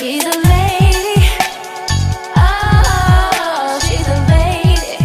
She's a lady. Oh, she's a lady.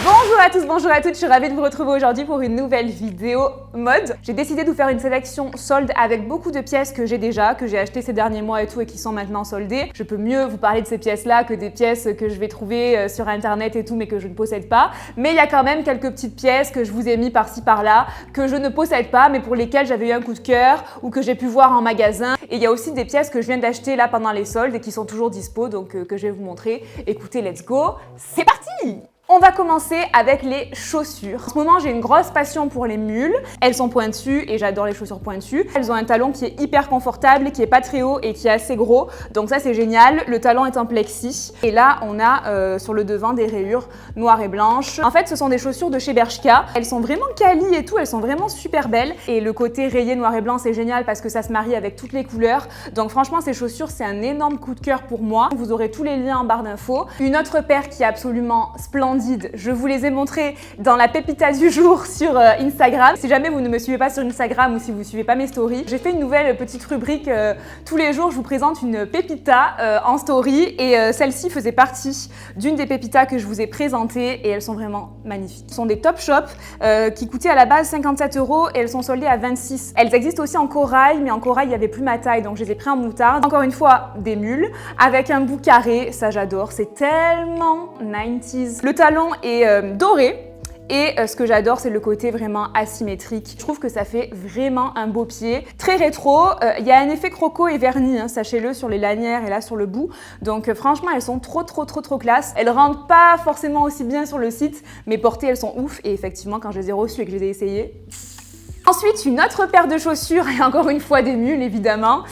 Bonjour à tous, bonjour à toutes, je suis ravie de vous retrouver aujourd'hui pour une nouvelle vidéo mode. J'ai décidé de vous faire une sélection solde avec beaucoup de pièces que j'ai déjà, que j'ai achetées ces derniers mois et tout et qui sont maintenant soldées. Je peux mieux vous parler de ces pièces-là que des pièces que je vais trouver sur internet et tout mais que je ne possède pas. Mais il y a quand même quelques petites pièces que je vous ai mis par-ci par-là, que je ne possède pas mais pour lesquelles j'avais eu un coup de cœur ou que j'ai pu voir en magasin. Et il y a aussi des pièces que je viens d'acheter là pendant les soldes et qui sont toujours dispo, donc que je vais vous montrer. Écoutez, let's go, c'est parti! On va commencer avec les chaussures. En ce moment, j'ai une grosse passion pour les mules. Elles sont pointues et j'adore les chaussures pointues. Elles ont un talon qui est hyper confortable, qui est pas très haut et qui est assez gros. Donc ça, c'est génial. Le talon est en plexi. Et là, on a sur le devant des rayures noires et blanches. En fait, ce sont des chaussures de chez Bershka. Elles sont vraiment quali et tout. Elles sont vraiment super belles. Et le côté rayé noir et blanc, c'est génial parce que ça se marie avec toutes les couleurs. Donc franchement, ces chaussures, c'est un énorme coup de cœur pour moi. Vous aurez tous les liens en barre d'infos. Une autre paire qui est absolument splendide. Je vous les ai montrés dans la pépita du jour sur Instagram. Si jamais vous ne me suivez pas sur Instagram ou si vous ne suivez pas mes stories, j'ai fait une nouvelle petite rubrique. Tous les jours, je vous présente une pépita en story et celle-ci faisait partie d'une des pépitas que je vous ai présentées et elles sont vraiment magnifiques. Ce sont des Topshop qui coûtaient à la base 57 € et elles sont soldées à 26. Elles existent aussi en corail, mais en corail, il n'y avait plus ma taille, donc je les ai pris en moutarde. Encore une fois, des mules avec un bout carré, ça j'adore, c'est tellement 90s. Le talon est doré. Et ce que j'adore, c'est le côté vraiment asymétrique. Je trouve que ça fait vraiment un beau pied. Très rétro, il y a un effet croco et vernis, hein, sachez-le, sur les lanières et là sur le bout. Donc franchement, elles sont trop classe. Elles rentrent pas forcément aussi bien sur le site, mais portées, elles sont ouf. Et effectivement, quand je les ai reçues et que je les ai essayées... Ensuite, une autre paire de chaussures et encore une fois des mules évidemment.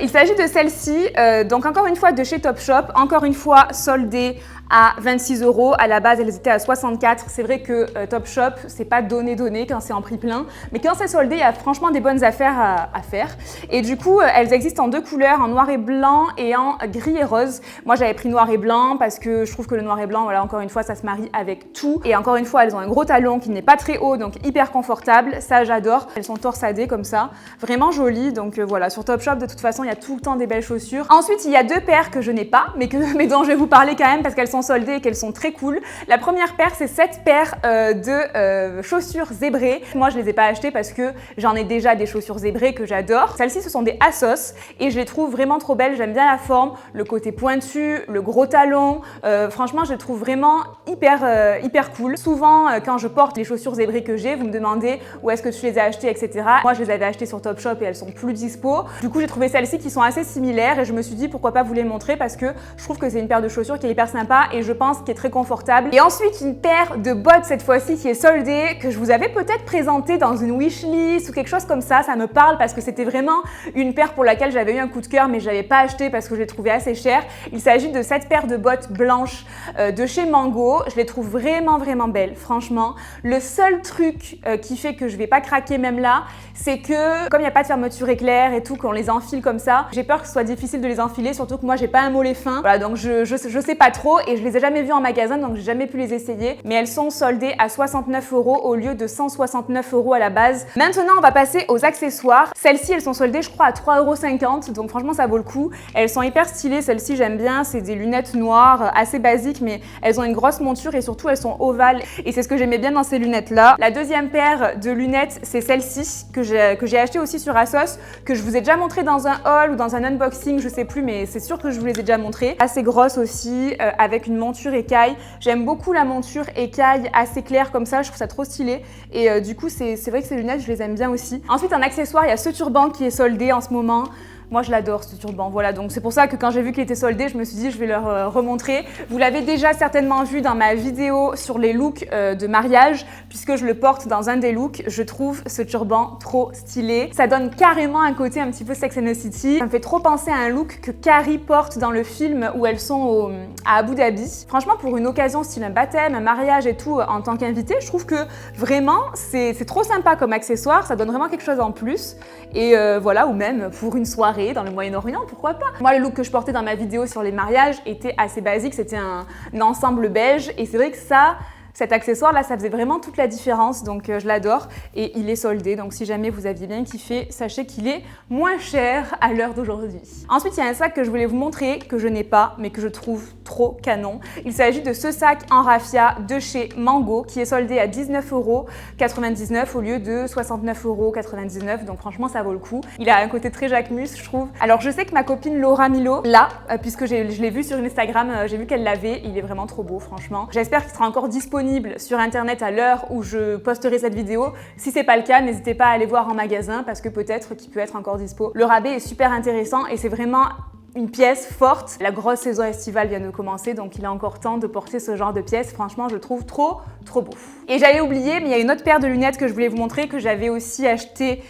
Il s'agit de celle-ci, donc encore une fois de chez Topshop, encore une fois soldée à 26 €. À la base, elles étaient à 64. C'est vrai que Topshop, c'est pas donné quand c'est en prix plein, mais quand c'est soldé, il y a franchement des bonnes affaires à faire. Et du coup, elles existent en deux couleurs, en noir et blanc et en gris et rose. Moi, j'avais pris noir et blanc parce que je trouve que le noir et blanc, voilà, encore une fois, ça se marie avec tout. Et encore une fois, elles ont un gros talon qui n'est pas très haut, donc hyper confortable. Ça, j'adore. Elles sont torsadées comme ça, vraiment jolies. Donc voilà, sur Topshop, de toute façon, il y a tout le temps des belles chaussures. Ensuite, il y a deux paires que je n'ai pas, mais dont je vais vous parler quand même parce qu'elles sont soldées et qu'elles sont très cool. La première paire, c'est cette paire de chaussures zébrées. Moi, je les ai pas achetées parce que j'en ai déjà des chaussures zébrées que j'adore. Celles-ci, ce sont des Assos et je les trouve vraiment trop belles. J'aime bien la forme, le côté pointu, le gros talon. Franchement, je les trouve vraiment hyper cool. Souvent, quand je porte les chaussures zébrées que j'ai, vous me demandez où est-ce que tu les as achetées, etc. Moi, je les avais achetées sur Topshop et elles sont plus dispo. Du coup, j'ai trouvé celles-ci qui sont assez similaires et je me suis dit pourquoi pas vous les montrer parce que je trouve que c'est une paire de chaussures qui est hyper sympa et je pense qui est très confortable. Et ensuite, une paire de bottes cette fois-ci qui est soldée, que je vous avais peut-être présentée dans une wishlist ou quelque chose comme ça. Ça me parle parce que c'était vraiment une paire pour laquelle j'avais eu un coup de cœur mais je l'avais pas achetée parce que je l'ai trouvée assez chère. Il s'agit de cette paire de bottes blanches de chez Mango. Je les trouve vraiment belles, franchement. Le seul truc qui fait que je vais pas craquer même là, c'est que comme il n'y a pas de fermeture éclair et tout, qu'on les enfile comme ça, j'ai peur que ce soit difficile de les enfiler, surtout que moi j'ai pas un mollet fin. Voilà, donc je sais pas trop et je les ai jamais vues en magasin donc j'ai jamais pu les essayer, mais elles sont soldées à 69 € au lieu de 169 € à la base. Maintenant, on va passer aux accessoires. Celles-ci, elles sont soldées je crois à 3,50 €, donc franchement ça vaut le coup. Elles sont hyper stylées, celles-ci j'aime bien, c'est des lunettes noires assez basiques mais elles ont une grosse monture et surtout elles sont ovales et c'est ce que j'aimais bien dans ces lunettes-là. La deuxième paire de lunettes, c'est celle-ci que j'ai acheté aussi sur Assos, que je vous ai déjà montré dans un haul ou dans un unboxing, je sais plus, mais c'est sûr que je vous les ai déjà montrées. Assez grosses aussi, avec une monture écaille. J'aime beaucoup la monture écaille assez claire comme ça, je trouve ça trop stylé. Et du coup, c'est vrai que ces lunettes, je les aime bien aussi. Ensuite, en accessoire, il y a ce turban qui est soldé en ce moment. Moi, je l'adore ce turban, voilà, donc c'est pour ça que quand j'ai vu qu'il était soldé, je me suis dit je vais leur remontrer. Vous l'avez déjà certainement vu dans ma vidéo sur les looks de mariage, puisque je le porte dans un des looks. Je trouve ce turban trop stylé. Ça donne carrément un côté un petit peu Sex and the City. Ça me fait trop penser à un look que Carrie porte dans le film où elles sont à Abu Dhabi. Franchement, pour une occasion style un baptême, un mariage et tout, en tant qu'invité, je trouve que vraiment, c'est trop sympa comme accessoire. Ça donne vraiment quelque chose en plus. Et voilà, ou même pour une soirée dans le Moyen-Orient, pourquoi pas. Moi, le look que je portais dans ma vidéo sur les mariages était assez basique, c'était un ensemble beige et c'est vrai que ça Cet accessoire là, ça faisait vraiment toute la différence, donc je l'adore et il est soldé. Donc si jamais vous aviez bien kiffé, sachez qu'il est moins cher à l'heure d'aujourd'hui. Ensuite, il y a un sac que je voulais vous montrer, que je n'ai pas, mais que je trouve trop canon. Il s'agit de ce sac en raffia de chez Mango qui est soldé à 19,99 € au lieu de 69,99 €. Donc franchement, ça vaut le coup. Il a un côté très Jacquemus, je trouve. Alors je sais que ma copine Laura Milo l'a, puisque je l'ai vu sur Instagram, j'ai vu qu'elle l'avait. Il est vraiment trop beau, franchement. J'espère qu'il sera encore disponible sur internet à l'heure où je posterai cette vidéo. Si c'est pas le cas, n'hésitez pas à aller voir en magasin parce que peut-être qu'il peut être encore dispo. Le rabais est super intéressant et c'est vraiment une pièce forte. La grosse saison estivale vient de commencer, donc il a encore temps de porter ce genre de pièce. Franchement, je le trouve trop beau. Et j'allais oublier, mais il y a une autre paire de lunettes que je voulais vous montrer, que j'avais aussi acheté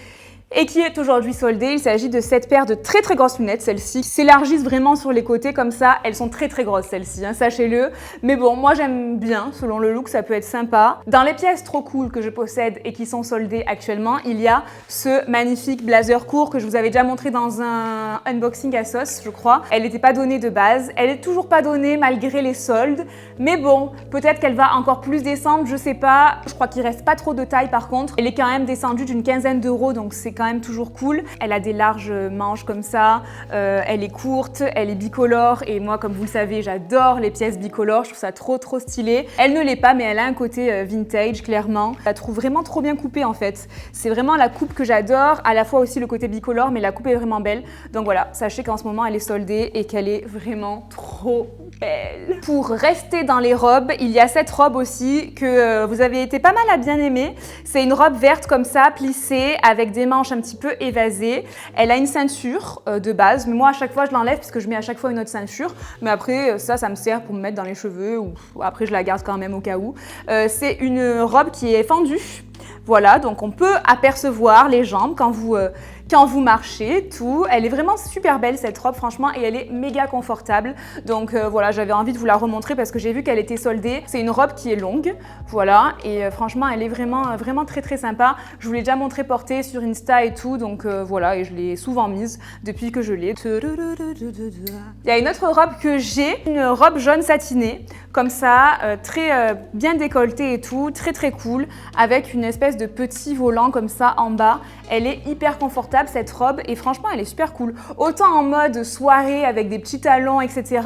et qui est aujourd'hui soldée. Il s'agit de cette paire de très grosses lunettes, celles-ci, qui s'élargissent vraiment sur les côtés comme ça. Elles sont très grosses, celles-ci, hein, sachez-le. Mais bon, moi j'aime bien, selon le look, ça peut être sympa. Dans les pièces trop cool que je possède et qui sont soldées actuellement, il y a ce magnifique blazer court que je vous avais déjà montré dans un unboxing à sauce, je crois. Elle n'était pas donnée de base, elle est toujours pas donnée malgré les soldes. Mais bon, peut-être qu'elle va encore plus descendre, je sais pas. Je crois qu'il reste pas trop de taille par contre. Elle est quand même descendue d'une quinzaine d'euros, donc c'est quand même toujours cool. Elle a des larges manches comme ça, elle est courte, elle est bicolore et moi, comme vous le savez, j'adore les pièces bicolores, je trouve ça trop stylé. Elle ne l'est pas, mais elle a un côté vintage, clairement. Je la trouve vraiment trop bien coupée en fait. C'est vraiment la coupe que j'adore, à la fois aussi le côté bicolore, mais la coupe est vraiment belle. Donc voilà, sachez qu'en ce moment, elle est soldée et qu'elle est vraiment trop belle. Pour rester dans les robes, il y a cette robe aussi que vous avez été pas mal à bien aimer. C'est une robe verte comme ça, plissée, avec des manches un petit peu évasées. Elle a une ceinture de base, mais moi à chaque fois je l'enlève parce que je mets à chaque fois une autre ceinture. Mais après ça me sert pour me mettre dans les cheveux ou après je la garde quand même au cas où. C'est une robe qui est fendue. Voilà, donc on peut apercevoir les jambes quand vous marchez, tout. Elle est vraiment super belle cette robe, franchement, et elle est méga confortable. Donc voilà, j'avais envie de vous la remontrer parce que j'ai vu qu'elle était soldée. C'est une robe qui est longue, voilà, et franchement, elle est vraiment très sympa. Je vous l'ai déjà montré portée sur Insta et tout, donc voilà, et je l'ai souvent mise depuis que je l'ai. Il y a une autre robe que j'ai, une robe jaune satinée, comme ça, très bien décolletée et tout, très cool, avec une espèce de petit volant comme ça en bas. Elle est hyper confortable cette robe et franchement elle est super cool. Autant en mode soirée avec des petits talons etc.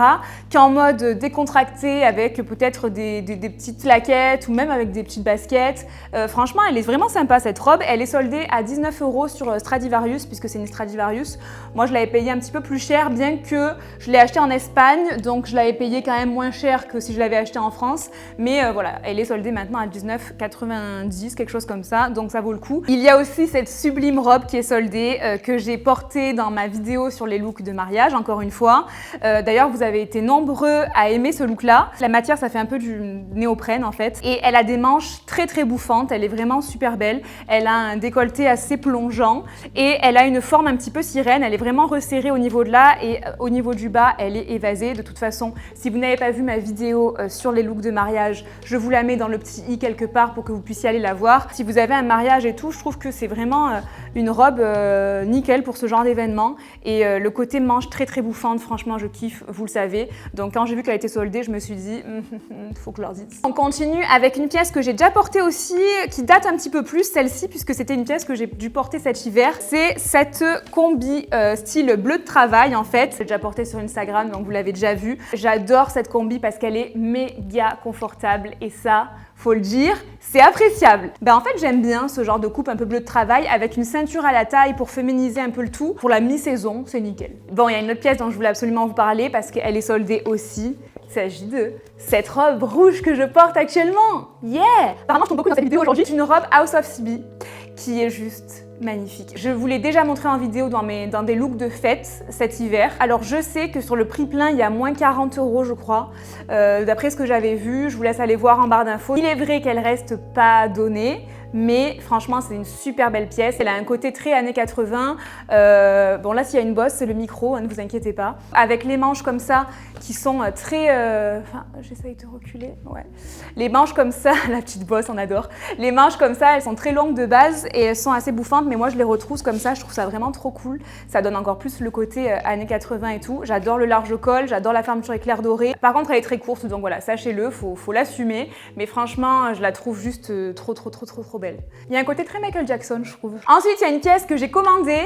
qu'en mode décontracté avec peut-être des petites claquettes ou même avec des petites baskets. Franchement elle est vraiment sympa cette robe. Elle est soldée à 19 € sur Stradivarius puisque c'est une Stradivarius. Moi je l'avais payée un petit peu plus cher bien que je l'ai achetée en Espagne donc je l'avais payée quand même moins cher que si je l'avais achetée en France. Mais voilà, elle est soldée maintenant à 19,90 quelque chose comme ça donc ça vaut le coup. Il y a aussi cette sublime robe qui est soldée que j'ai portée dans ma vidéo sur les looks de mariage, encore une fois. D'ailleurs, vous avez été nombreux à aimer ce look-là. La matière, ça fait un peu du néoprène en fait. Et elle a des manches très bouffantes, elle est vraiment super belle. Elle a un décolleté assez plongeant et elle a une forme un petit peu sirène. Elle est vraiment resserrée au niveau de là et au niveau du bas, elle est évasée. De toute façon, si vous n'avez pas vu ma vidéo sur les looks de mariage, je vous la mets dans le petit i quelque part pour que vous puissiez aller la voir. Si vous avez un mariage et tout, je trouve que c'est vraiment une robe nickel pour ce genre d'événement et le côté manche très bouffante, franchement je kiffe, vous le savez. Donc quand j'ai vu qu'elle était soldée, je me suis dit faut que je leur dise. On continue avec une pièce que j'ai déjà portée aussi, qui date un petit peu plus celle-ci puisque c'était une pièce que j'ai dû porter cet hiver. C'est cette combi style bleu de travail en fait. J'ai déjà portée sur Instagram donc vous l'avez déjà vu. J'adore cette combi parce qu'elle est méga confortable et ça, faut le dire, c'est appréciable. Ben en fait, j'aime bien ce genre de coupe un peu bleu de travail avec une ceinture à la taille pour féminiser un peu le tout. Pour la mi-saison, c'est nickel. Bon, il y a une autre pièce dont je voulais absolument vous parler parce qu'elle est soldée aussi. Il s'agit de cette robe rouge que je porte actuellement. Yeah! Apparemment, je tombe beaucoup dans cette vidéo aujourd'hui. C'est une robe House of CB qui est juste magnifique. Je vous l'ai déjà montré en vidéo dans des looks de fête cet hiver. Alors je sais que sur le prix plein, il y a moins 40 € je crois. D'après ce que j'avais vu, je vous laisse aller voir en barre d'infos. Il est vrai qu'elle reste pas donnée, mais franchement c'est une super belle pièce. Elle a un côté très années 80. Bon là s'il y a une bosse, c'est le micro, hein, ne vous inquiétez pas. Avec les manches comme ça qui sont très... Enfin, j'essaye de reculer, ouais. Les manches comme ça, la petite bosse, on adore. Les manches comme ça, elles sont très longues de base et elles sont assez bouffantes, mais moi je les retrousse comme ça, je trouve ça vraiment trop cool. Ça donne encore plus le côté années 80 et tout. J'adore le large col, j'adore la fermeture éclair doré. Par contre elle est très courte, donc voilà, sachez-le, faut l'assumer. Mais franchement, je la trouve juste trop belle. Il y a un côté très Michael Jackson, je trouve. Ensuite, il y a une pièce que j'ai commandée,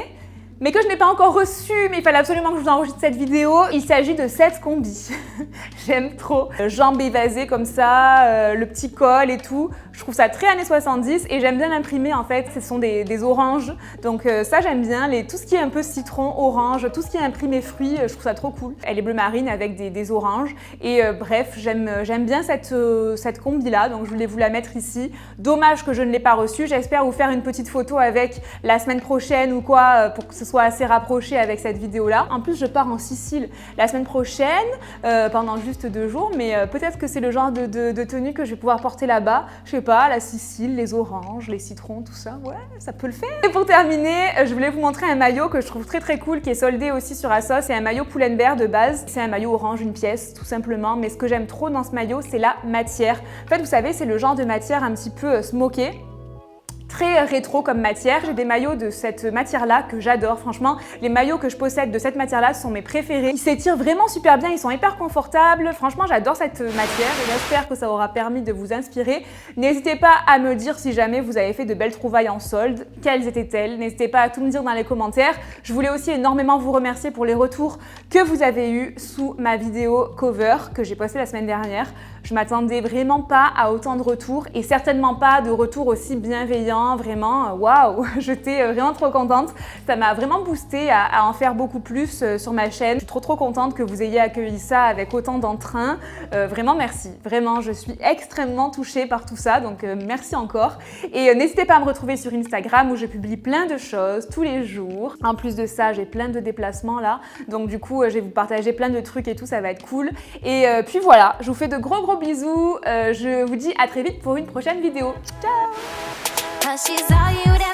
mais que je n'ai pas encore reçu, mais il fallait absolument que je vous enregistre cette vidéo. Il s'agit de cette combi. J'aime trop. Jambes évasées comme ça, le petit col et tout. Je trouve ça très années 70 et j'aime bien l'imprimer en fait. Ce sont des oranges. Donc ça j'aime bien. Tout ce qui est un peu citron, orange, tout ce qui est imprimé fruits, je trouve ça trop cool. Elle est bleu marine avec des oranges. Et bref, j'aime bien cette combi là. Donc je voulais vous la mettre ici. Dommage que je ne l'ai pas reçue. J'espère vous faire une petite photo avec la semaine prochaine ou quoi pour que ce soit assez rapproché avec cette vidéo là. En plus je pars en Sicile la semaine prochaine pendant juste 2 jours, mais peut-être que c'est le genre de tenue que je vais pouvoir porter là-bas. Je sais pas, la Sicile, les oranges, les citrons, tout ça, ouais, ça peut le faire. Et pour terminer, je voulais vous montrer un maillot que je trouve très cool, qui est soldé aussi sur ASOS. C'est un maillot Pull&Bear de base. C'est un maillot orange, une pièce, tout simplement. Mais ce que j'aime trop dans ce maillot, c'est la matière. En fait, vous savez, c'est le genre de matière un petit peu smokée. Très rétro comme matière. J'ai des maillots de cette matière-là que j'adore. Franchement, les maillots que je possède de cette matière-là sont mes préférés. Ils s'étirent vraiment super bien, ils sont hyper confortables. Franchement, j'adore cette matière et j'espère que ça aura permis de vous inspirer. N'hésitez pas à me dire si jamais vous avez fait de belles trouvailles en solde. Quelles étaient-elles? N'hésitez pas à tout me dire dans les commentaires. Je voulais aussi énormément vous remercier pour les retours que vous avez eus sous ma vidéo cover que j'ai postée la semaine dernière. Je m'attendais vraiment pas à autant de retours et certainement pas de retours aussi bienveillants, vraiment, waouh, j'étais vraiment trop contente. Ça m'a vraiment boosté à en faire beaucoup plus sur ma chaîne. Je suis trop contente que vous ayez accueilli ça avec autant d'entrain. Vraiment merci, vraiment, je suis extrêmement touchée par tout ça, donc merci encore. Et n'hésitez pas à me retrouver sur Instagram où je publie plein de choses tous les jours. En plus de ça, j'ai plein de déplacements là, donc du coup, je vais vous partager plein de trucs et tout, ça va être cool. Et puis voilà, je vous fais de gros bisous. Je vous dis à très vite pour une prochaine vidéo. Ciao! She's all you